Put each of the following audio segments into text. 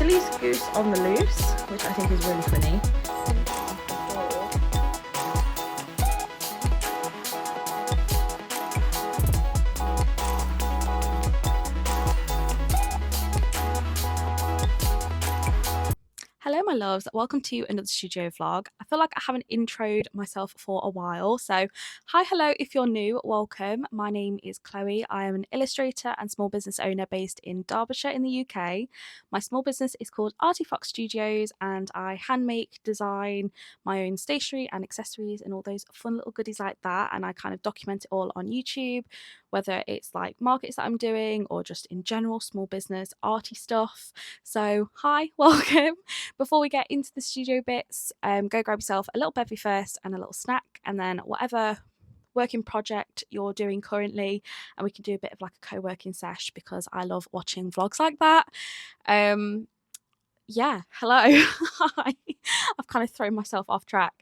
police goose on the loose, which I think is really funny. Hello my loves, welcome to another studio vlog. I feel like I haven't introed myself for a while, so hi, hello if you're new, welcome. My name is Chloe. I am an illustrator and small business owner based in Derbyshire in the UK. My small business is called Arty Fox Studios and I hand make, design my own stationery and accessories and all those fun little goodies like that, and I kind of document it all on YouTube, whether it's like markets that I'm doing or just in general small business arty stuff. So hi, welcome. Before we get into the studio bits, go grab yourself a little bevy first and a little snack, and then whatever working project you're doing currently, and we can do a bit of like a co-working sesh because I love watching vlogs like that. Yeah, hello. Hi. I've kind of thrown myself off track.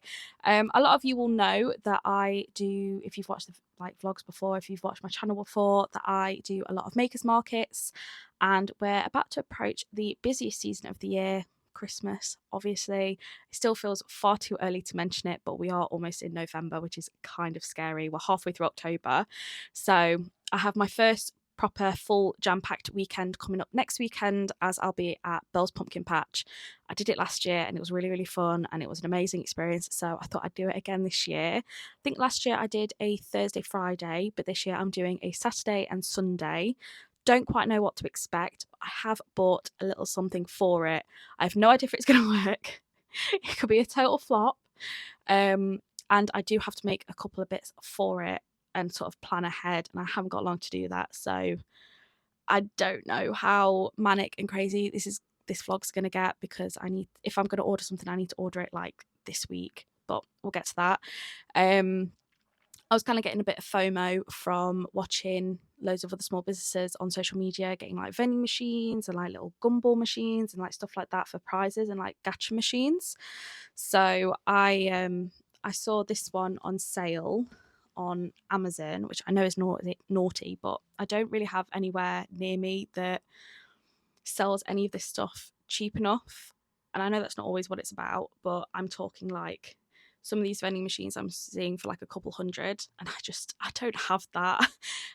A lot of you will know that I do, if you've watched the like vlogs before, if you've watched my channel before, that I do a lot of makers markets, and we're about to approach the busiest season of the year, Christmas. Obviously it still feels far too early to mention it, but we are almost in November, which is kind of scary. We're halfway through October, so I have my first proper full jam-packed weekend coming up next weekend, as I'll be at Bell's Pumpkin Patch. I did it last year and it was really fun and it was an amazing experience, so I thought I'd do it again this year. I think last year I did a Thursday Friday, but this year I'm doing a Saturday and Sunday. Don't quite know what to expect, but I have bought a little something for it. I have no idea if it's going to work. It could be a total flop, and I do have to make a couple of bits for it and sort of plan ahead, and I haven't got long to do that, so I don't know how manic and crazy this vlog's going to get, because if I'm going to order something, I need to order it like this week, but we'll get to that. I was kind of getting a bit of FOMO from watching loads of other small businesses on social media getting like vending machines and like little gumball machines and like stuff like that for prizes and like gacha machines. So I saw this one on sale on Amazon, which I know is naughty, but I don't really have anywhere near me that sells any of this stuff cheap enough. And I know that's not always what it's about, but I'm talking like some of these vending machines I'm seeing for like a couple hundred, and I don't have that.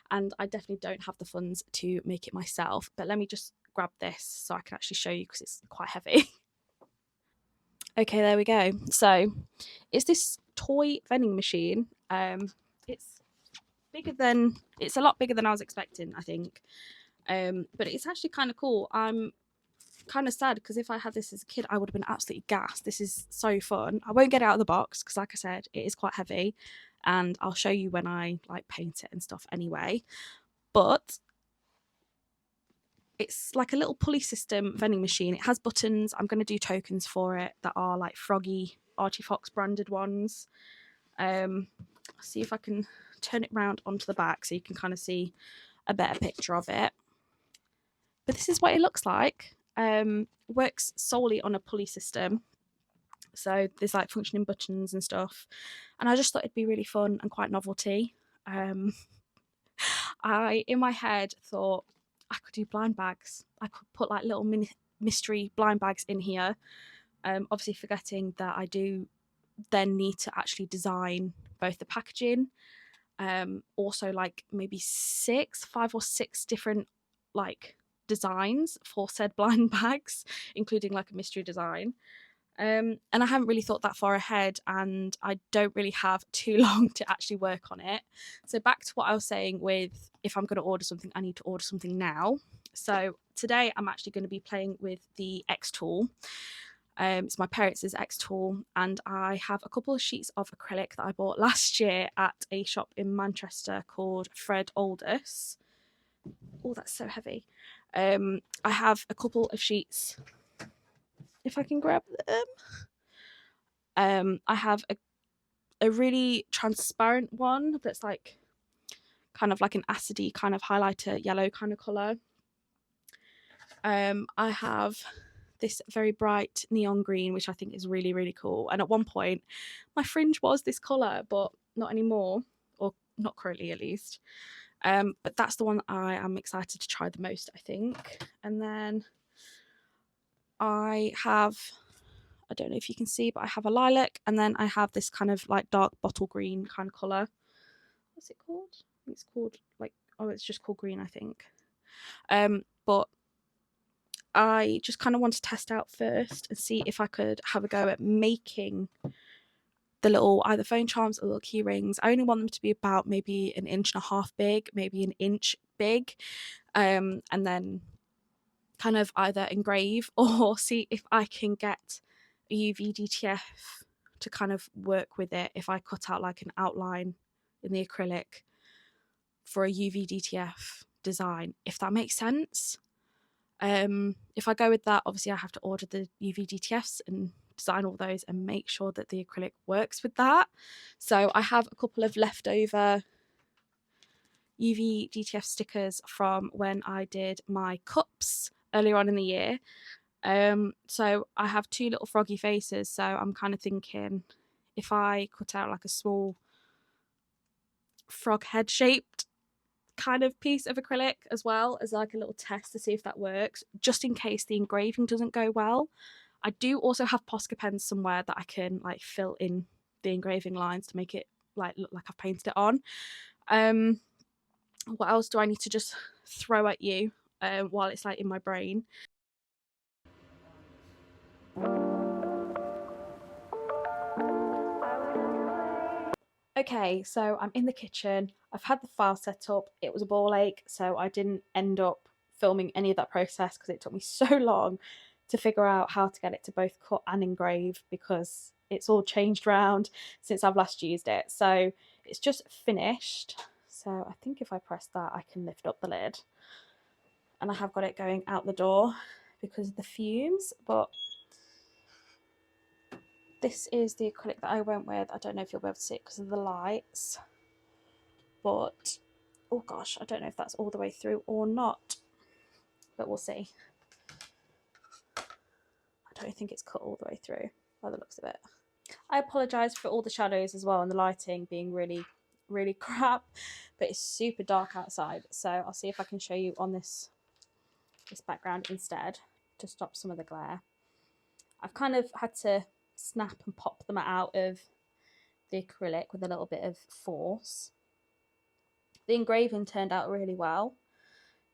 And I definitely don't have the funds to make it myself. But let me just grab this so I can actually show you, because it's quite heavy. Okay, there we go. So it's this toy vending machine. It's a lot bigger than I was expecting, I think. But it's actually kind of cool. I'm kind of sad because if I had this as a kid, I would have been absolutely gassed. This is so fun. I won't get it out of the box because, like I said, it is quite heavy, and I'll show you when I like paint it and stuff anyway. But it's like a little pulley system vending machine. It has buttons. I'm going to do tokens for it that are like Froggy Archie Fox branded ones. See if I can turn it round onto the back so you can kind of see a better picture of it. But this is what it looks like. Works solely on a pulley system, so there's like functioning buttons and stuff, and I just thought it'd be really fun and quite novelty. I in my head thought I could do blind bags. I could put like little mini mystery blind bags in here, obviously forgetting that I do then need to actually design both the packaging, also like maybe 5 or 6 different like designs for said blind bags, including like a mystery design. And I haven't really thought that far ahead, and I don't really have too long to actually work on it. So back to what I was saying with, if I'm going to order something, I need to order something now. So today I'm actually going to be playing with the XTool. It's my parents' XTool, and I have a couple of sheets of acrylic that I bought last year at a shop in Manchester called Fred Aldous. Oh, that's so heavy. I have a couple of sheets, if I can grab them. I have a really transparent one that's like kind of like an acidy kind of highlighter yellow kind of colour. I have this very bright neon green, which I think is really cool, and at one point my fringe was this colour, but not anymore, or not currently at least. But that's the one I am excited to try the most, I think. And then I have, I don't know if you can see, but I have a lilac, and then I have this kind of like dark bottle green kind of colour. What's it called? I think it's called like, oh, it's just called green, I think. But I just kind of want to test out first and see if I could have a go at making the little either phone charms or little key rings. I only want them to be about maybe 1.5 inches big, maybe 1 inch big, and then kind of either engrave or see if I can get a UV DTF to kind of work with it. If I cut out like an outline in the acrylic for a UV DTF design, if that makes sense. If I go with that, obviously I have to order the UV DTFs and design all those and make sure that the acrylic works with that. So I have a couple of leftover UV DTF stickers from when I did my cups earlier on in the year. So I have 2 little froggy faces, so I'm kind of thinking if I cut out like a small frog head shaped kind of piece of acrylic as well as like a little test to see if that works, just in case the engraving doesn't go well. I do also have Posca pens somewhere that I can like fill in the engraving lines to make it like look like I've painted it on. What else do I need to just throw at you while it's like in my brain? Okay, so I'm in the kitchen. I've had the file set up. It was a ball ache, so I didn't end up filming any of that process because it took me so long to figure out how to get it to both cut and engrave because it's all changed around since I've last used it. So it's just finished. So I think if I press that, I can lift up the lid. And I have got it going out the door because of the fumes, but this is the acrylic that I went with. I don't know if you'll be able to see it because of the lights, but oh gosh, I don't know if that's all the way through or not, but we'll see. I don't think it's cut all the way through by the looks of it. I apologise for all the shadows as well and the lighting being really, really crap, but it's super dark outside, so I'll see if I can show you on this background instead to stop some of the glare. I've kind of had to snap and pop them out of the acrylic with a little bit of force. The engraving turned out really well.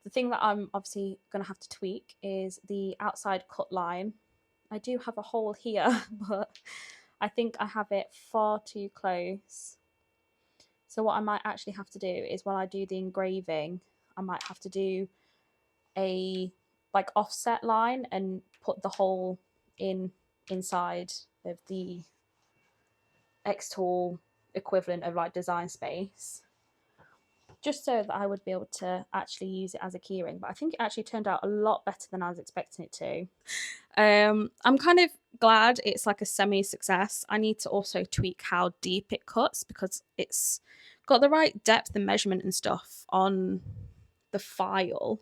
The thing that I'm obviously going to have to tweak is the outside cut line. I do have a hole here, but I think I have it far too close. So what I might actually have to do is when I do the engraving, I might have to do a like offset line and put the hole inside of the XTool equivalent of like design space, just so that I would be able to actually use it as a keyring. But I think it actually turned out a lot better than I was expecting it to. I'm kind of glad it's like a semi-success. I need to also tweak how deep it cuts because it's got the right depth and measurement and stuff on the file.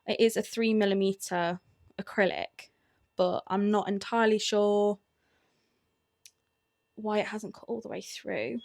It is a 3mm acrylic, but I'm not entirely sure why it hasn't cut all the way through.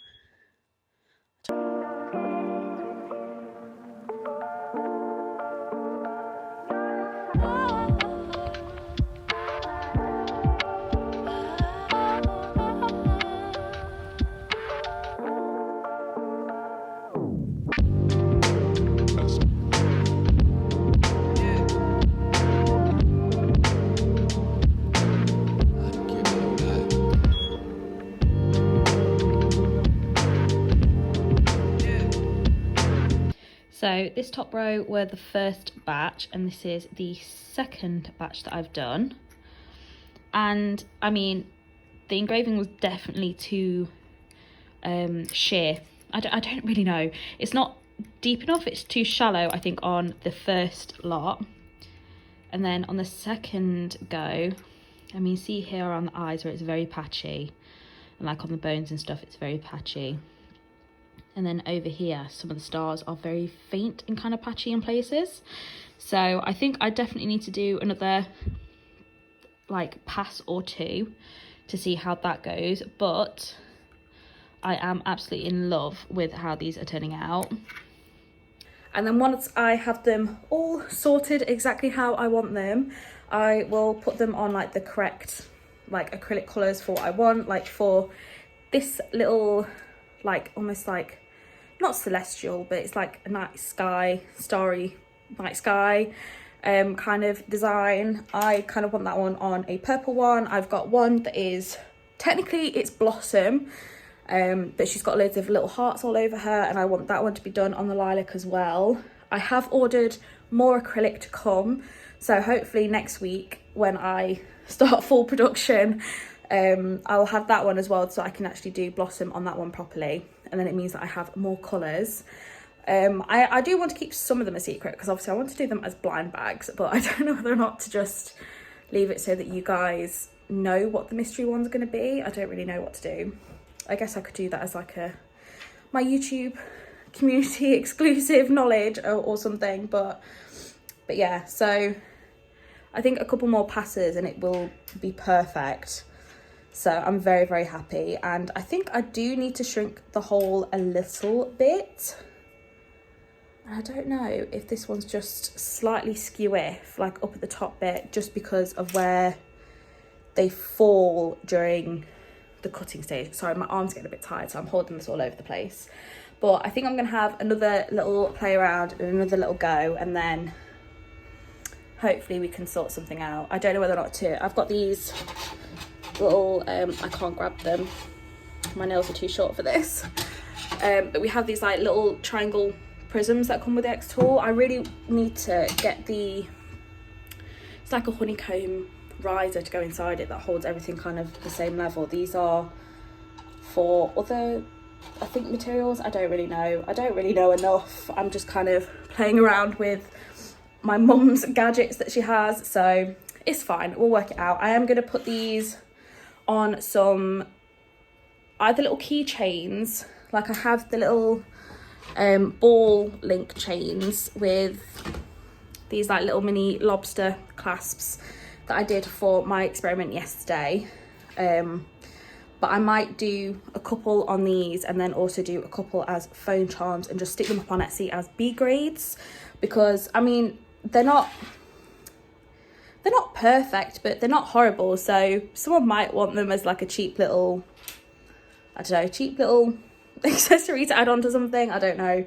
So this top row were the first batch and this is the second batch that I've done. And I mean, the engraving was definitely too sheer. I don't really know. It's not deep enough, it's too shallow, I think, on the first lot. And then on the second go, I mean, see here on the eyes where it's very patchy. And like on the bones and stuff, it's very patchy. And then over here, some of the stars are very faint and kind of patchy in places. So I think I definitely need to do another like pass or two to see how that goes. But I am absolutely in love with how these are turning out. And then once I have them all sorted exactly how I want them, I will put them on like the correct like acrylic colours for what I want. Like for this little, like almost like, not celestial, but it's like a night sky, starry night sky kind of design. I kind of want that one on a purple one. I've got one that is, technically it's blossom, but she's got loads of little hearts all over her, and I want that one to be done on the lilac as well. I have ordered more acrylic to come, so hopefully next week when I start full production, I'll have that one as well, so I can actually do blossom on that one properly, and then it means that I have more colours. I do want to keep some of them a secret, because obviously I want to do them as blind bags, but I don't know whether or not to just leave it so that you guys know what the mystery ones are going to be. I don't really know what to do. I guess I could do that as like my YouTube community exclusive knowledge or something, but yeah, so I think a couple more passes and it will be perfect. So I'm very, very happy, and I think I do need to shrink the hole a little bit. I don't know if this one's just slightly skew-iff, like up at the top bit, just because of where they fall during the cutting stage. Sorry, my arm's getting a bit tired, so I'm holding this all over the place. But I think I'm going to have another little play around and another little go, and then hopefully we can sort something out. I don't know whether or not to. I've got these little, I can't grab them. My nails are too short for this. But we have these like little triangle prisms that come with the XTool. I really need to get it's like a honeycomb riser to go inside it that holds everything kind of the same level. These are for other, I think, materials. I don't really know enough. I'm just kind of playing around with my mum's gadgets that she has, so it's fine, we'll work it out. I am going to put these on some either little keychains, like I have the little ball link chains with these like little mini lobster clasps that I did for my experiment yesterday, but I might do a couple on these and then also do a couple as phone charms and just stick them up on Etsy as B grades, because I mean they're not perfect, but they're not horrible, so someone might want them as like a cheap little, I don't know, cheap little accessory to add on to something, I don't know.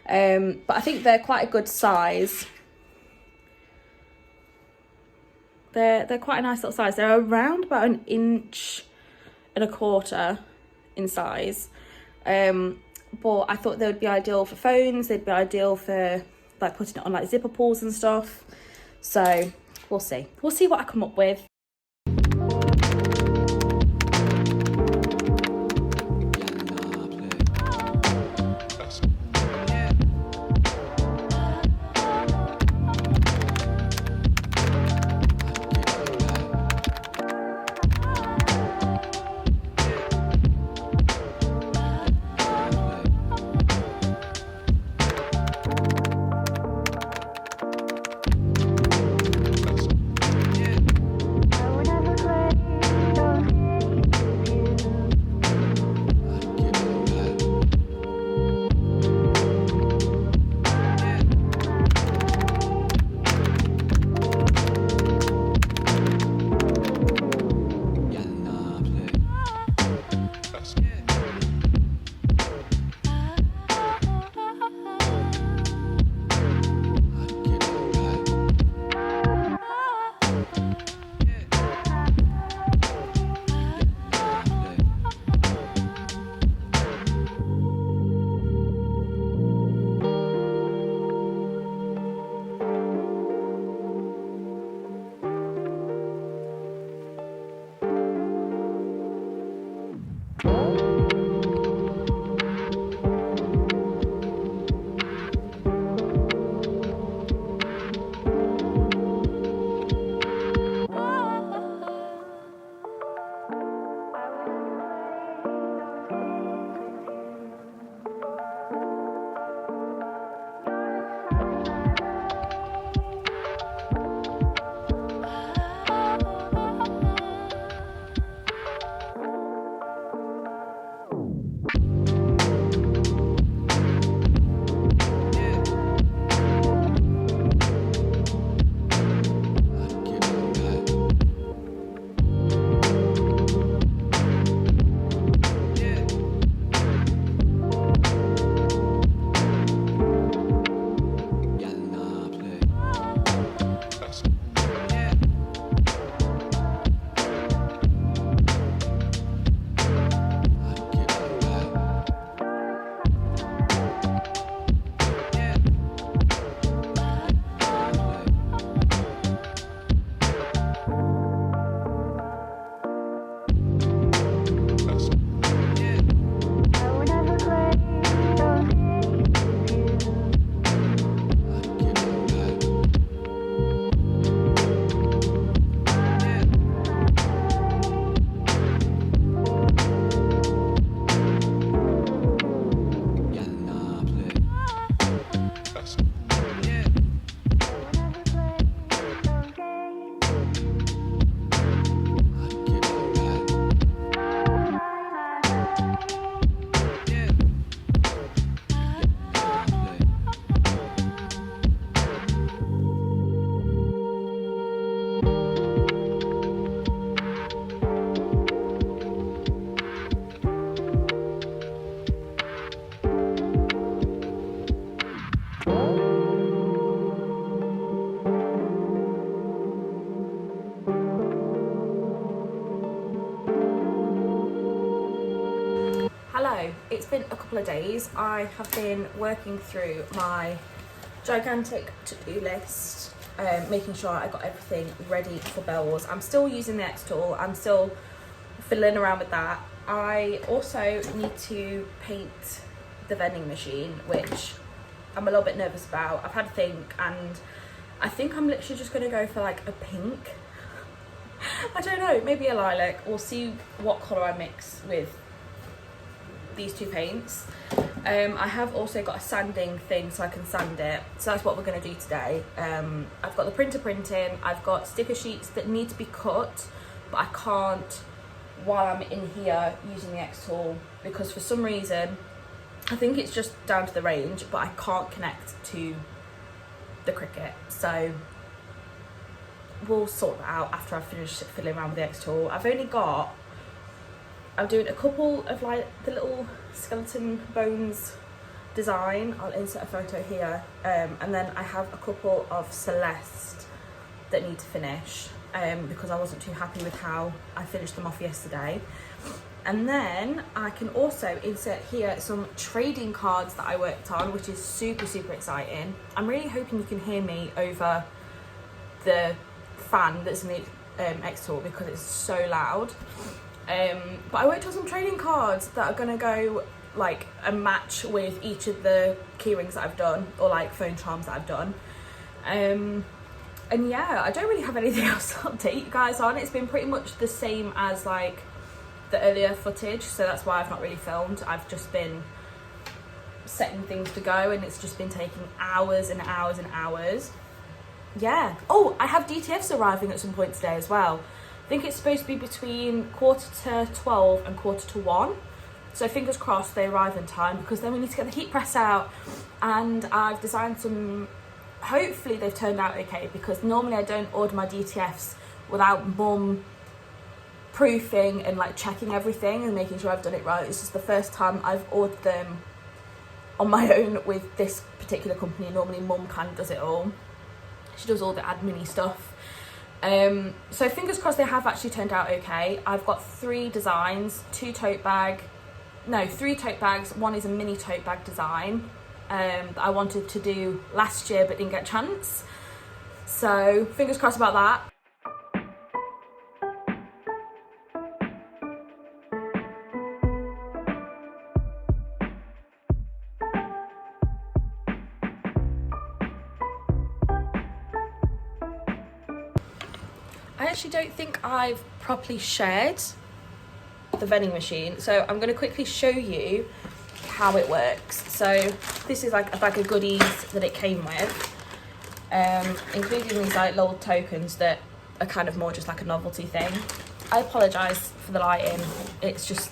But I think they're quite a good size. They're quite a nice little size. They're around about 1.25 inches in size. But I thought they would be ideal for phones. They'd be ideal for like putting it on like zipper pulls and stuff. So we'll see. We'll see what I come up with. it's been a couple of days. I have been working through my gigantic to-do list, making sure I got everything ready for bells. I'm still using the XTool. I'm still fiddling around with that. I also need to paint the vending machine, which I'm a little bit nervous about. I've had a think, and I think I'm literally just going to go for like a pink. I don't know, maybe a lilac. We'll see what colour I mix with these two paints. I have also got a sanding thing so I can sand it. So that's what we're going to do today. I've got the printer printing. I've got sticker sheets that need to be cut, but I can't while I'm in here using the XTool, because for some reason, I think it's just down to the range, but I can't connect to the Cricut. So we'll sort that out after I've finished fiddling around with the XTool. I'm doing a couple of like the little skeleton bones design. I'll insert a photo here. And then I have a couple of Celeste that need to finish because I wasn't too happy with how I finished them off yesterday. And then I can also insert here some trading cards that I worked on, which is super, super exciting. I'm really hoping you can hear me over the fan that's in the XTool because it's so loud. But I worked on some trading cards that are gonna go like a match with each of the key rings that I've done, or like phone charms that I've done. And yeah, I don't really have anything else to update you guys on. It's been pretty much the same as like the earlier footage, so that's why I've not really filmed. I've just been setting things to go, and it's just been taking hours and hours and hours. Yeah. Oh, I have DTFs arriving at some point today as well. I think it's supposed to be between 12:45 and 1:45. So fingers crossed they arrive in time, because then we need to get the heat press out. And I've designed some, hopefully they've turned out okay, because normally I don't order my DTFs without mum proofing and like checking everything and making sure I've done it right. This is the first time I've ordered them on my own with this particular company. Normally mum kind of does it all. She does all the admin-y stuff. So fingers crossed they have actually turned out okay. I've got 3 designs, 3 tote bags. One is a mini tote bag design that I wanted to do last year but didn't get a chance. So fingers crossed about that. I actually don't think I've properly shared the vending machine, so I'm going to quickly show you how it works. So this is like a bag of goodies that it came with, including these like little tokens that are kind of more just like a novelty thing. I apologise for the lighting, it's just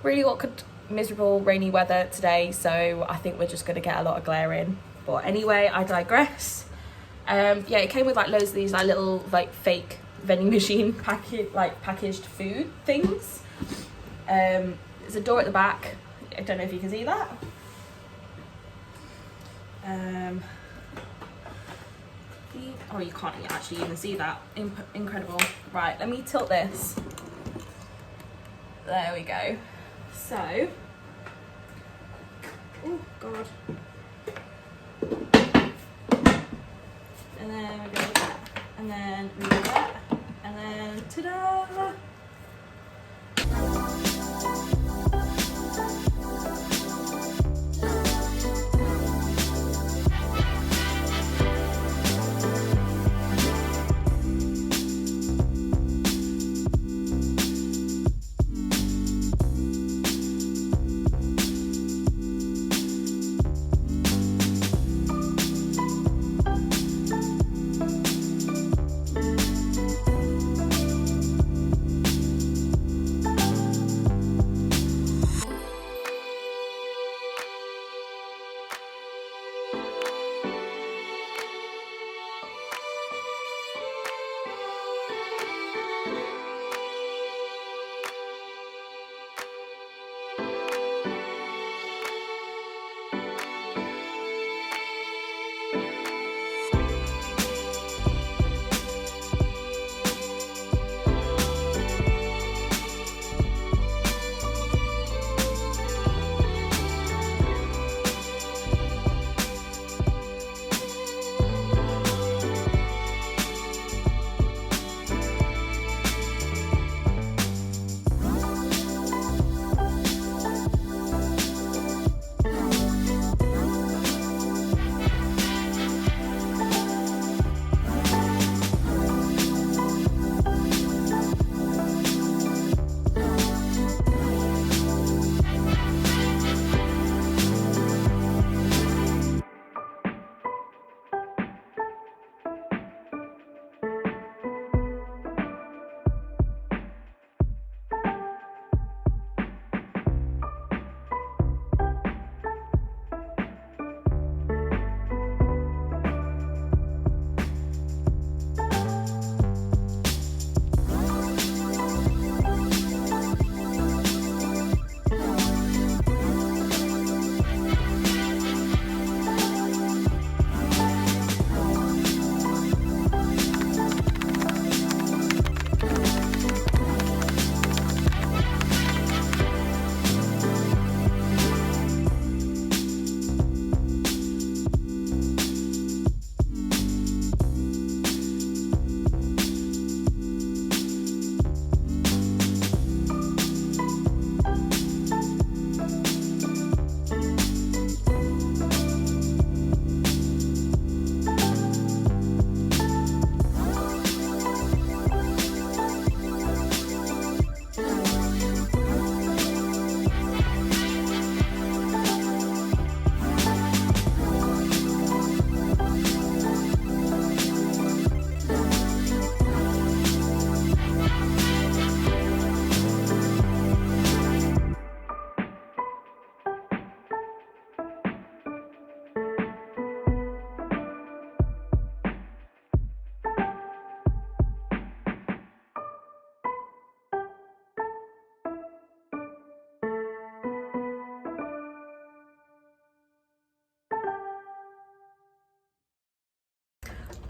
really awkward, miserable, rainy weather today, so I think we're just going to get a lot of glare in. But anyway, I digress. Yeah, it came with like loads of these like little like fake vending machine packaged food things. There's a door at the back. I don't know if you can see that. Oh, you can't actually even see that. Incredible. Right, let me tilt this. There we go. So, oh god. And then we go with that. And then we do that. And then ta-da!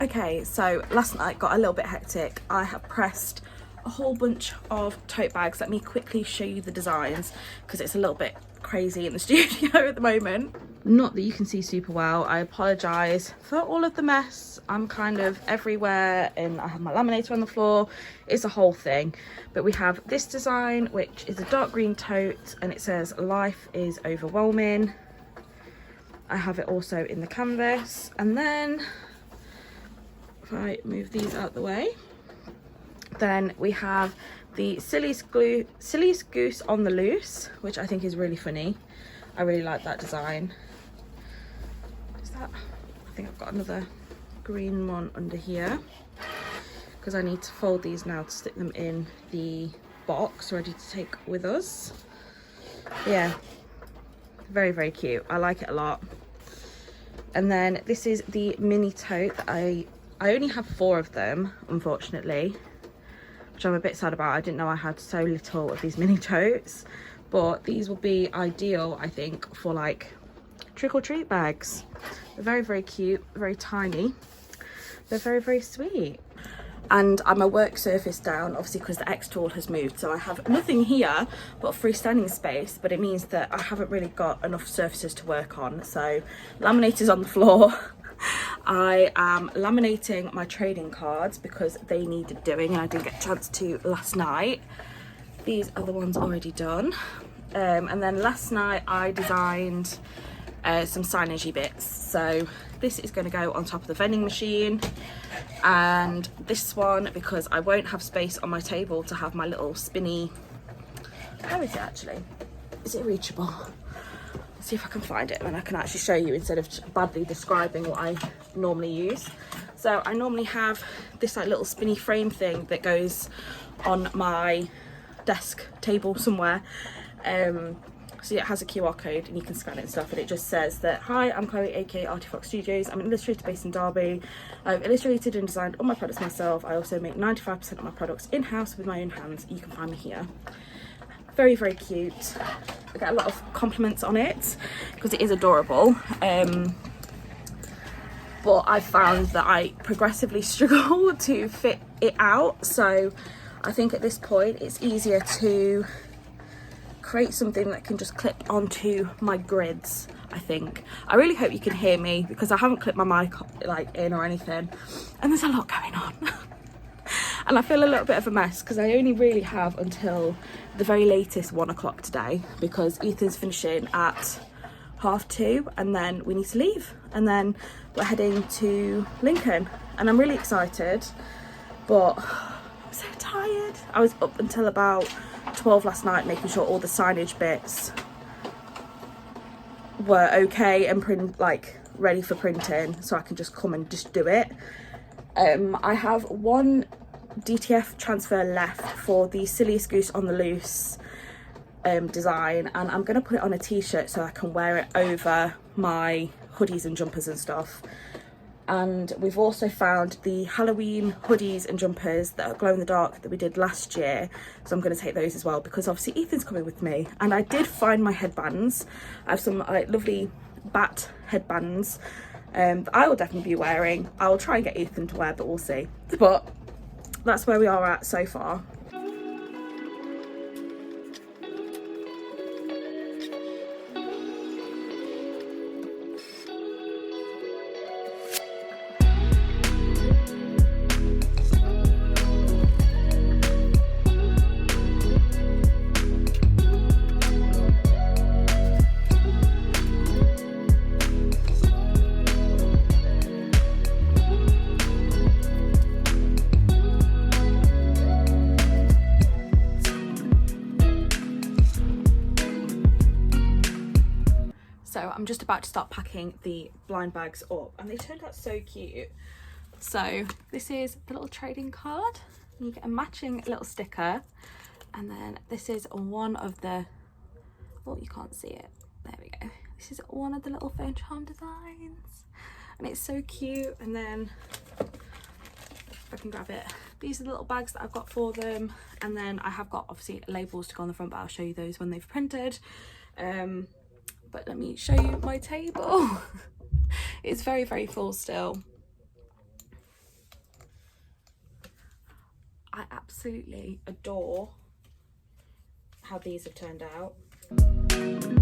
Okay, so last night got a little bit hectic. I have pressed a whole bunch of tote bags. Let me quickly show you the designs because it's a little bit crazy in the studio at the moment. Not that you can see super well. I apologise for all of the mess. I'm kind of everywhere and I have my laminator on the floor. It's a whole thing. But we have this design, which is a dark green tote, and it says life is overwhelming. I have it also in the canvas. And then if I move these out the way, then we have the silliest goose on the loose, which I think is really funny. I really like that design. Is that, I think I've got another green one under here because I need to fold these now to stick them in the box ready to take with us. Yeah, very, very cute. I like it a lot. And then this is the mini tote that I only have 4 of them, unfortunately, which I'm a bit sad about. I didn't know I had so little of these mini totes, but these will be ideal, I think, for like trick-or-treat bags. They're very, very cute, very tiny. They're very, very sweet. And I'm a work surface down, obviously, because the XTool has moved, so I have nothing here but freestanding space, but it means that I haven't really got enough surfaces to work on. So laminator's on the floor. I am laminating my trading cards because they needed doing and I didn't get a chance to last night. These are the ones already done. And then last night I designed some signagey bits. So this is going to go on top of the vending machine, and this one because I won't have space on my table to have my little spinny. How is it actually? Is it reachable? See if I can find it and I can actually show you instead of badly describing what I normally use. So I normally have this like little spinny frame thing that goes on my desk table somewhere. So it has a QR code and you can scan it and stuff, and it just says that, hi, I'm Chloe, aka Artifox Studios. I'm an illustrator based in Derby. I've illustrated and designed all my products myself. I also make 95% of my products in-house with my own hands. You can find me here. Very, very cute. I get a lot of compliments on it because it is adorable. But I found that I progressively struggle to fit it out. So I think at this point it's easier to create something that can just clip onto my grids, I think. I really hope you can hear me because I haven't clipped my mic like in or anything. And there's a lot going on. And I feel a little bit of a mess because I only really have until the very latest 1 o'clock today because Ethan's finishing at 2:30 and then we need to leave. And then we're heading to Lincoln and I'm really excited, but I'm so tired. I was up until about 12 last night making sure all the signage bits were okay and ready for printing so I can just come and just do it. I have 1 DTF transfer left for the silliest goose on the loose design, and I'm going to put it on a t-shirt so I can wear it over my hoodies and jumpers and stuff. And we've also found the Halloween hoodies and jumpers that are glow in the dark that we did last year, so I'm going to take those as well because obviously Ethan's coming with me. And I did find my headbands. I have some lovely bat headbands that I will definitely be wearing. I will try and get Ethan to wear, but we'll see. But that's where we are at so far. So I'm just about to start packing the blind bags up and they turned out so cute. So this is the little trading card. You get a matching little sticker, and then this is one of the, oh, you can't see it, there we go. This is one of the little phone charm designs and it's so cute. And then if I can grab it, these are the little bags that I've got for them, and then I have got obviously labels to go on the front, but I'll show you those when they've printed. But let me show you my table. It's very, very full still. I absolutely adore how these have turned out.